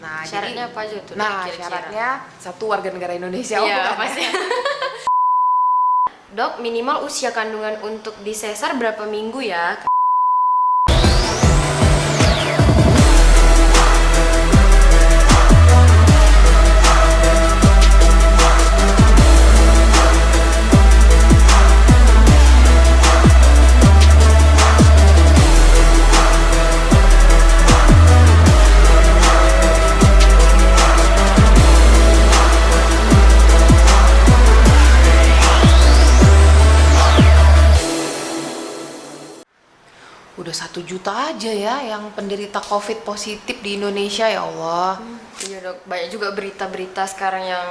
Nah, Syaratnya apa aja tuh? Nah, kira-kira? syaratnya satu warga negara Indonesia. Iya, bukan pasti. ya? Dok, minimal usia kandungan untuk disesar berapa minggu ya? Udah 1 juta aja ya yang penderita COVID positif di Indonesia, ya Allah. Iya dok, banyak juga berita-berita sekarang yang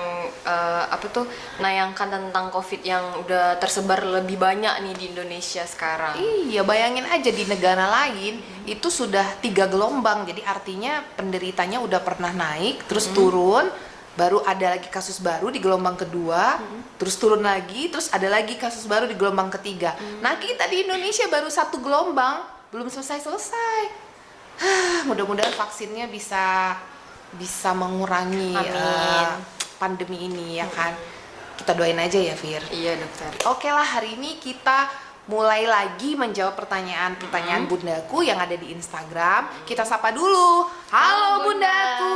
nayangkan tentang COVID yang udah tersebar lebih banyak nih di Indonesia sekarang. Iya, bayangin aja di negara lain itu sudah 3 gelombang. Jadi artinya penderitanya udah pernah naik, terus turun, baru ada lagi kasus baru di gelombang kedua, terus turun lagi, terus ada lagi kasus baru di gelombang ketiga. Nah, kita di Indonesia baru 1 gelombang, belum selesai-selesai. Mudah-mudahan vaksinnya bisa mengurangi pandemi ini ya kan. Kita doain aja ya, Fir. Iya dokter. Oke lah, hari ini kita mulai lagi menjawab pertanyaan-pertanyaan bundaku yang ada di Instagram. Kita sapa dulu. Halo bundaku,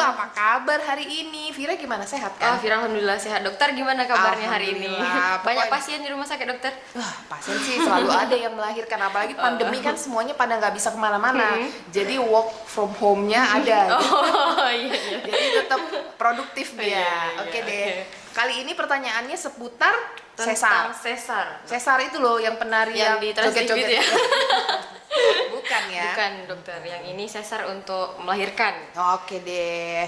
apa kabar hari ini? Vira gimana, sehat kan? Fira alhamdulillah sehat. Dokter gimana kabarnya hari ini? Alhamdulillah. Banyak Pokoknya- pasien di rumah sakit dokter? Wah, pasien sih selalu ada yang melahirkan, apalagi pandemi kan semuanya pada nggak bisa kemana-mana. Jadi work from home-nya ada. Oh iya. Jadi tetap produktif dia. Iya, Oke oke. deh. Kali ini pertanyaannya seputar Tentang sesar. sesar. Sesar itu loh yang penari Yang di Trans TV itu ya? Bukan ya? Bukan dokter, yang ini sesar untuk melahirkan. Oke deh.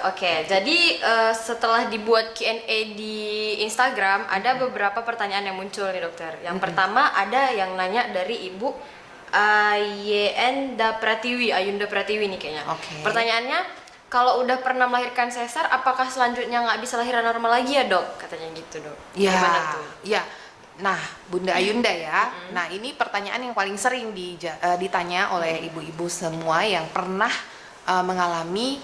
Oke, jadi setelah dibuat Q&A di Instagram, ada beberapa pertanyaan yang muncul nih dokter. Yang pertama ada yang nanya dari Ibu Ayunda Pratiwi nih kayaknya. Oke. Pertanyaannya, kalau udah pernah melahirkan sesar, apakah selanjutnya nggak bisa lahiran normal lagi ya dok? Katanya gitu dok. Ya, Gimana tuh? ya. Nah, Bunda Ayunda ya. Nah, ini pertanyaan yang paling sering ditanya oleh ibu-ibu semua yang pernah mengalami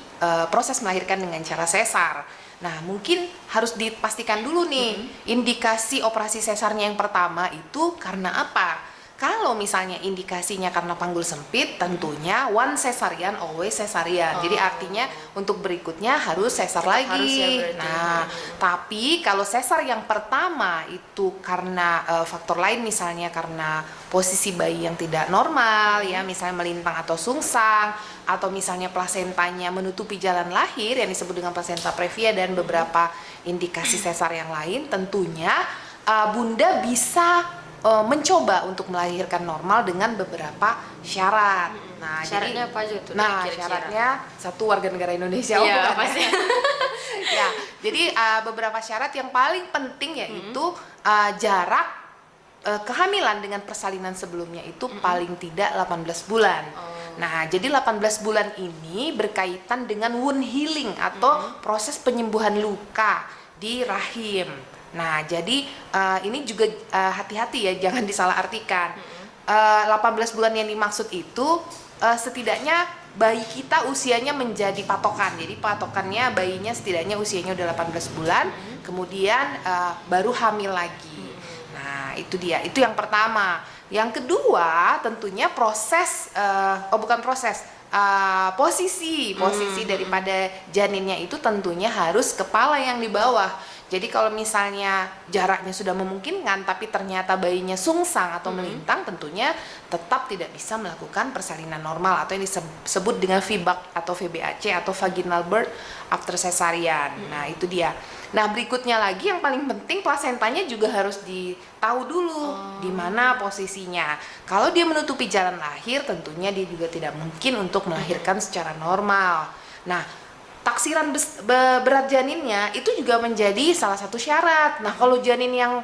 proses melahirkan dengan cara sesar. Nah, mungkin harus dipastikan dulu nih, indikasi operasi sesarnya yang pertama itu karena apa? Kalau misalnya indikasinya karena panggul sempit, tentunya one cesarean always cesarean. Jadi artinya untuk berikutnya harus sesar lagi. Harus ya berarti. Nah, tapi kalau sesar yang pertama itu karena faktor lain, misalnya karena posisi bayi yang tidak normal ya, misalnya melintang atau sungsang, atau misalnya plasentanya menutupi jalan lahir yang disebut dengan plasenta previa dan beberapa indikasi sesar yang lain, tentunya Bunda bisa mencoba untuk melahirkan normal dengan beberapa syarat. Nah, Syaratnya jadi, apa aja tuh? Nah, kira-kira? syaratnya satu warga negara Indonesia. Iya, bukan ya? pasti. Ya, jadi beberapa syarat yang paling penting yaitu jarak kehamilan dengan persalinan sebelumnya itu paling tidak 18 bulan. Nah, jadi 18 bulan ini berkaitan dengan wound healing atau proses penyembuhan luka di rahim. Nah, jadi ini juga hati-hati ya, jangan disalahartikan. 18 bulan yang dimaksud itu setidaknya bayi kita usianya menjadi patokan. Jadi patokannya bayinya setidaknya usianya udah 18 bulan, kemudian baru hamil lagi. Nah, itu dia. Itu yang pertama. Yang kedua, tentunya posisi daripada janinnya itu tentunya harus kepala yang di bawah. Jadi kalau misalnya jaraknya sudah memungkinkan tapi ternyata bayinya sungsang atau melintang, tentunya tetap tidak bisa melakukan persalinan normal atau yang disebut dengan VBAC atau VBAC atau vaginal birth after cesarean. Nah, itu dia. Nah, berikutnya lagi yang paling penting plasentanya juga harus ditahu dulu di mana posisinya. Kalau dia menutupi jalan lahir, tentunya dia juga tidak mungkin untuk melahirkan secara normal. Nah, taksiran berat janinnya itu juga menjadi salah satu syarat. Nah, kalau janin yang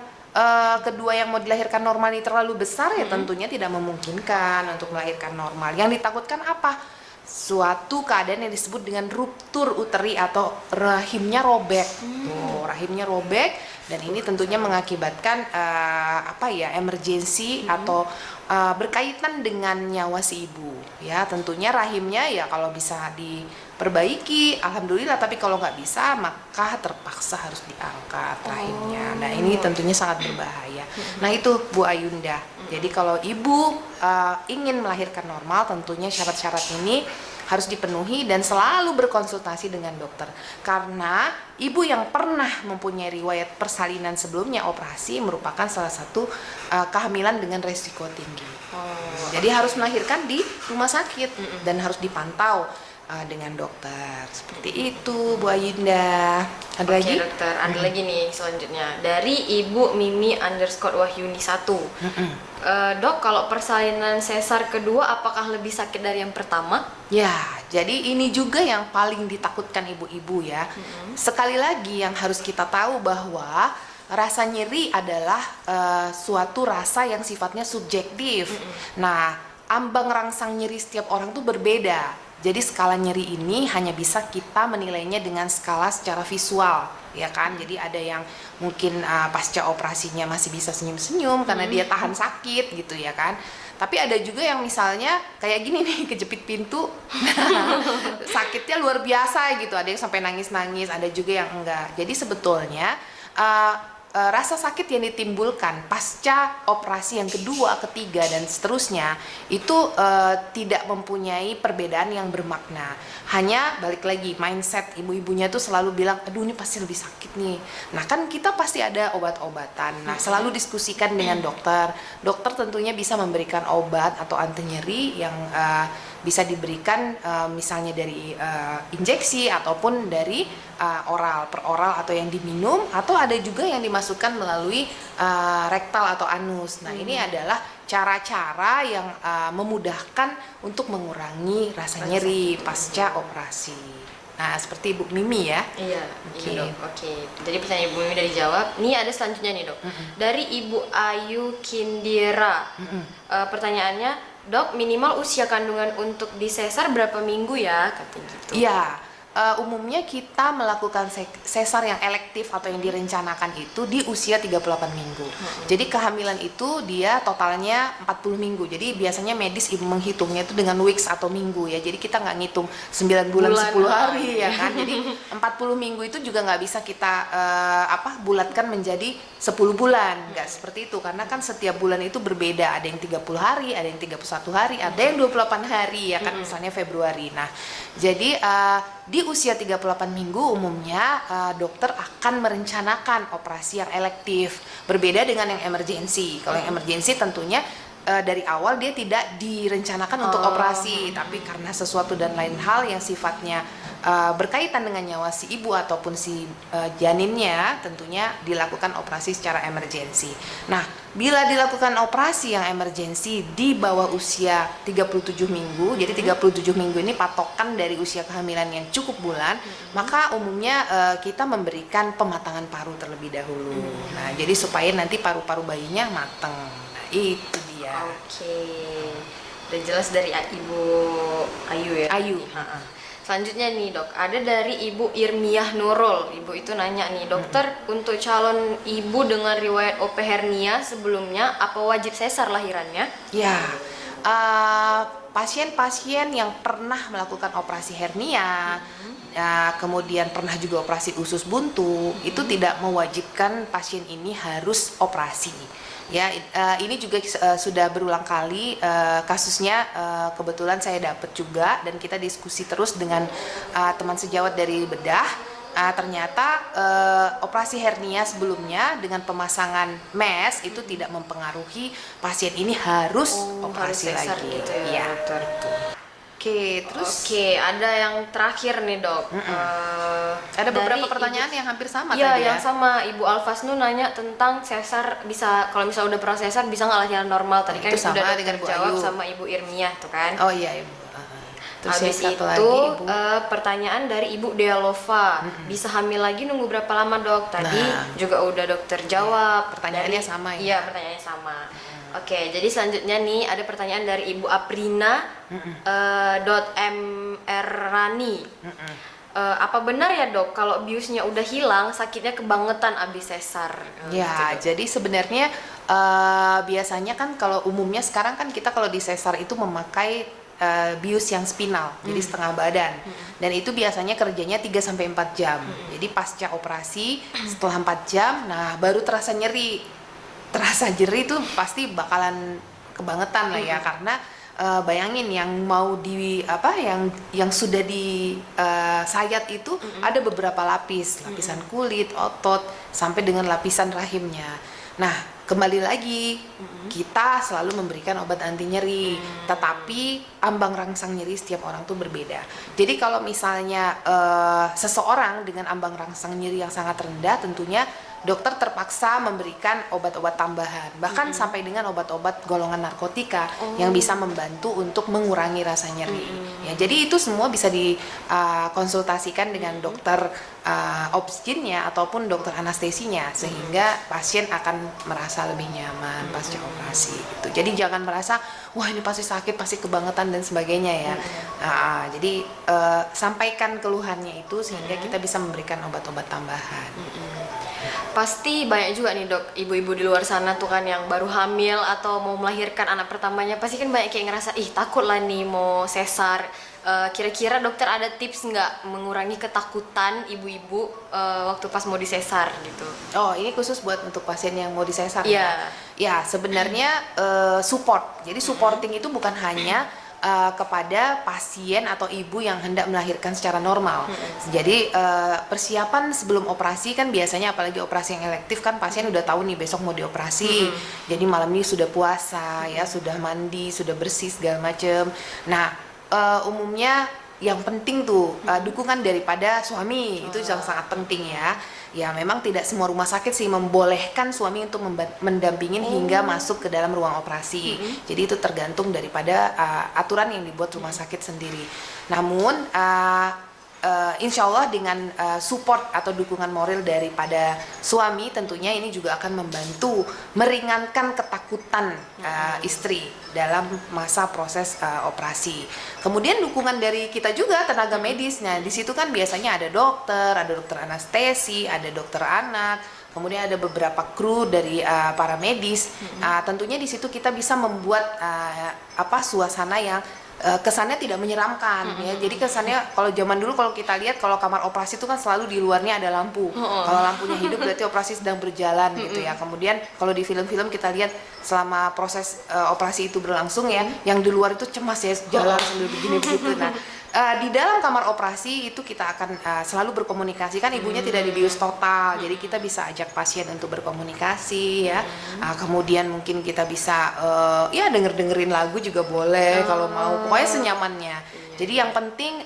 kedua yang mau dilahirkan normal ini terlalu besar, ya tentunya tidak memungkinkan untuk melahirkan normal. Yang ditakutkan apa? Suatu keadaan yang disebut dengan ruptur uteri atau rahimnya robek. Tuh, rahimnya robek. Dan ini tentunya mengakibatkan emergensi atau berkaitan dengan nyawa si ibu. Ya, tentunya rahimnya ya kalau bisa diperbaiki, alhamdulillah. Tapi kalau nggak bisa, maka terpaksa harus diangkat rahimnya. Nah, ini tentunya sangat berbahaya. Nah, itu Bu Ayunda. Jadi kalau ibu ingin melahirkan normal, tentunya syarat-syarat ini harus dipenuhi dan selalu berkonsultasi dengan dokter. Karena ibu yang pernah mempunyai riwayat persalinan sebelumnya operasi merupakan salah satu kehamilan dengan resiko tinggi. Jadi harus melahirkan di rumah sakit dan harus dipantau dengan dokter. Seperti itu Bu Ayunda. Ada lagi? Dokter, ada lagi nih selanjutnya dari Ibu Mimi _Wahyuni 1. Dok, kalau persalinan sesar kedua apakah lebih sakit dari yang pertama? Ya, jadi ini juga yang paling ditakutkan ibu-ibu ya. Sekali lagi yang harus kita tahu bahwa rasa nyeri adalah suatu rasa yang sifatnya subjektif. Nah, ambang rangsang nyeri setiap orang tuh berbeda. Jadi skala nyeri ini hanya bisa kita menilainya dengan skala secara visual, ya kan? Jadi ada yang mungkin pasca operasinya masih bisa senyum-senyum karena dia tahan sakit gitu ya kan. Tapi ada juga yang misalnya kayak gini nih, kejepit pintu, sakitnya luar biasa gitu. Ada yang sampai nangis-nangis, ada juga yang enggak. Jadi sebetulnya rasa sakit yang ditimbulkan pasca operasi yang kedua, ketiga, dan seterusnya itu tidak mempunyai perbedaan yang bermakna. Hanya balik lagi mindset ibu-ibunya tuh selalu bilang, aduh ini pasti lebih sakit nih. Nah kan kita pasti ada obat-obatan. Nah selalu diskusikan dengan dokter. Dokter tentunya bisa memberikan obat atau anti nyeri yang bisa diberikan misalnya dari injeksi ataupun dari oral, per oral atau yang diminum, atau ada juga yang dimasukkan melalui rektal atau anus. Nah ini adalah cara-cara yang memudahkan untuk mengurangi rasa nyeri pasca operasi. Nah seperti Ibu Mimi ya. Iya, Oke. Jadi pertanyaan Ibu Mimi udah dijawab. Nih ada selanjutnya nih dok. Dari Ibu Ayu Kindira. Pertanyaannya, dok, minimal usia kandungan untuk disesar berapa minggu ya? Katanya gitu. Iya, umumnya kita melakukan sesar yang elektif atau yang direncanakan itu di usia 38 minggu. Jadi kehamilan itu dia totalnya 40 minggu. Jadi biasanya medis ibu menghitungnya itu dengan weeks atau minggu ya. Jadi kita nggak ngitung 9 bulan 10 hari ya kan. Jadi 40 minggu itu juga nggak bisa kita bulatkan menjadi 10 bulan. Nggak seperti itu, karena kan setiap bulan itu berbeda. Ada yang 30 hari, ada yang 31 hari, ada yang 28 hari ya kan, misalnya Februari. Nah, jadi di usia 38 minggu umumnya dokter akan merencanakan operasi yang elektif, berbeda dengan yang emergensi. Kalau yang emergensi tentunya dari awal dia tidak direncanakan untuk operasi, tapi karena sesuatu dan lain hal yang sifatnya berkaitan dengan nyawa si ibu ataupun si janinnya, tentunya dilakukan operasi secara emergensi. Nah, bila dilakukan operasi yang emergensi di bawah usia 37 minggu, jadi 37 minggu ini patokan dari usia kehamilan yang cukup bulan, maka umumnya kita memberikan pematangan paru terlebih dahulu. Nah, jadi supaya nanti paru-paru bayinya mateng. Nah, itu dia. Udah jelas dari Ibu Ayu ya? Ayu. Selanjutnya nih dok, ada dari Ibu Irmiah Nurul. Ibu itu nanya nih, dokter, untuk calon ibu dengan riwayat OP hernia sebelumnya, apa wajib sesar lahirannya? Ya, pasien-pasien yang pernah melakukan operasi hernia, kemudian pernah juga operasi usus buntu, itu tidak mewajibkan pasien ini harus operasi. Ya, ini juga sudah berulang kali kasusnya, kebetulan saya dapat juga dan kita diskusi terus dengan teman sejawat dari bedah. Ternyata operasi hernia sebelumnya dengan pemasangan mesh itu tidak mempengaruhi pasien ini harus operasi harus lagi. Gitu ya, dokter. Terus ada yang terakhir nih dok. ada beberapa pertanyaan yang hampir sama Iya, tadi ya. yang sama. Ibu Alfasnu nanya tentang sesar bisa, kalau misalnya udah pernah sesar bisa nggak lahiran normal? Tadi kan Itu sama sudah dengan Bu dijawab Ayu. sama Ibu Irmiah tuh kan. Oh iya Ibu. Terus Habis yang satu itu lagi, Ibu. pertanyaan dari Ibu Dealova, bisa hamil lagi nunggu berapa lama dok? Tadi juga udah dokter jawab. Pertanyaannya sama ya? Iya, pertanyaannya sama. Oke, jadi selanjutnya nih ada pertanyaan dari Ibu Aprina .mr Rani. apa benar ya dok kalau biusnya udah hilang sakitnya kebangetan abis sesar? Ya, jadi sebenarnya biasanya kan kalau umumnya sekarang kan kita kalau di sesar itu memakai bius yang spinal, jadi setengah badan. Dan itu biasanya kerjanya 3-4 jam. Jadi pasca operasi setelah 4 jam, nah baru terasa nyeri. Terasa nyeri itu pasti bakalan kebangetan lah ya, karena bayangin yang mau di apa yang sudah di sayat itu ada beberapa lapisan kulit, otot, sampai dengan lapisan rahimnya. Nah, kembali lagi kita selalu memberikan obat anti nyeri, tetapi ambang rangsang nyeri setiap orang tuh berbeda. Jadi kalau misalnya seseorang dengan ambang rangsang nyeri yang sangat rendah, tentunya dokter terpaksa memberikan obat-obat tambahan, bahkan sampai dengan obat-obat golongan narkotika yang bisa membantu untuk mengurangi rasa nyeri. Ya, jadi itu semua bisa dikonsultasikan dengan dokter obstinnya ataupun dokter anestesinya, sehingga pasien akan merasa lebih nyaman pasca operasi. Gitu. Jadi jangan merasa wah ini pasti sakit, pasti kebangetan dan sebagainya ya. Jadi sampaikan keluhannya itu sehingga kita bisa memberikan obat-obat tambahan. Pasti banyak juga nih dok, ibu-ibu di luar sana tuh kan yang baru hamil atau mau melahirkan anak pertamanya, pasti kan banyak kayak ngerasa takut lah nih mau sesar. Kira-kira dokter ada tips nggak mengurangi ketakutan ibu-ibu waktu pas mau disesar gitu? Oh, ini khusus buat untuk pasien yang mau disesar ya? Ya, sebenarnya support. Jadi supporting itu bukan hanya kepada pasien atau ibu yang hendak melahirkan secara normal. Jadi persiapan sebelum operasi kan biasanya, apalagi operasi yang elektif kan pasien udah tahu nih besok mau dioperasi. Jadi malam ini sudah puasa ya, sudah mandi, sudah bersih segala macem. Nah, umumnya yang penting tuh dukungan daripada suami itu yang sangat penting ya. Ya memang tidak semua rumah sakit sih membolehkan suami untuk mendampingin hingga masuk ke dalam ruang operasi. Jadi itu tergantung daripada aturan yang dibuat rumah sakit sendiri. Namun insya Allah dengan support atau dukungan moral daripada suami, tentunya ini juga akan membantu meringankan ketakutan istri dalam masa proses operasi. Kemudian dukungan dari kita juga tenaga medis. Nah, di situ kan biasanya ada dokter anestesi, ada dokter anak, kemudian ada beberapa kru dari para medis. Tentunya di situ kita bisa membuat suasana yang kesannya tidak menyeramkan ya. Jadi kesannya kalau zaman dulu kalau kita lihat kalau kamar operasi itu kan selalu di luarnya ada lampu. Kalau lampunya hidup berarti operasi sedang berjalan gitu ya. Kemudian kalau di film-film kita lihat selama proses operasi itu berlangsung ya, yang di luar itu cemas ya, jalan sambil begini begitu. Nah, di dalam kamar operasi itu kita akan selalu berkomunikasi, kan ibunya tidak dibius total, jadi kita bisa ajak pasien untuk berkomunikasi ya. Kemudian mungkin kita bisa dengerin lagu juga boleh kalau mau, pokoknya senyamannya. Jadi yang penting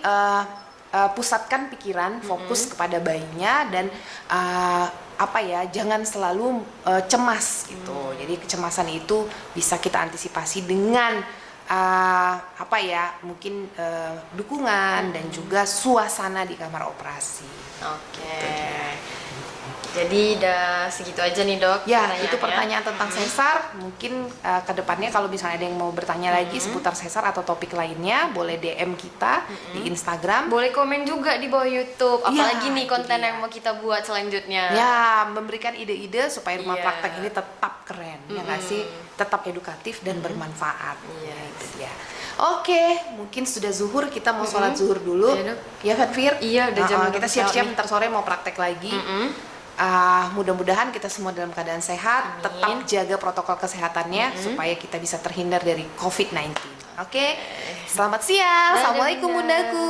pusatkan pikiran, fokus kepada bayinya, dan jangan selalu cemas gitu. Jadi kecemasan itu bisa kita antisipasi dengan mungkin dukungan dan juga suasana di kamar operasi. Oke. Jadi udah segitu aja nih dok. Ya, itu pertanyaan tentang sesar. Mungkin kedepannya kalau misalnya ada yang mau bertanya lagi seputar sesar atau topik lainnya, boleh DM kita di Instagram. Boleh komen juga di bawah YouTube. Apalagi nih konten yang mau kita buat selanjutnya. Ya, memberikan ide-ide supaya rumah praktek ini tetap keren, ya nggak sih? Tetap edukatif dan bermanfaat. Itu dia. Oke, mungkin sudah zuhur, kita mau sholat zuhur dulu. Ya, Fatfir? Iya, udah jam. Kita siap-siap ntar sore mau praktek lagi. Mudah-mudahan kita semua dalam keadaan sehat. Tetap jaga protokol kesehatannya supaya kita bisa terhindar dari COVID-19. Oke? Selamat siang. Assalamualaikum bundaku.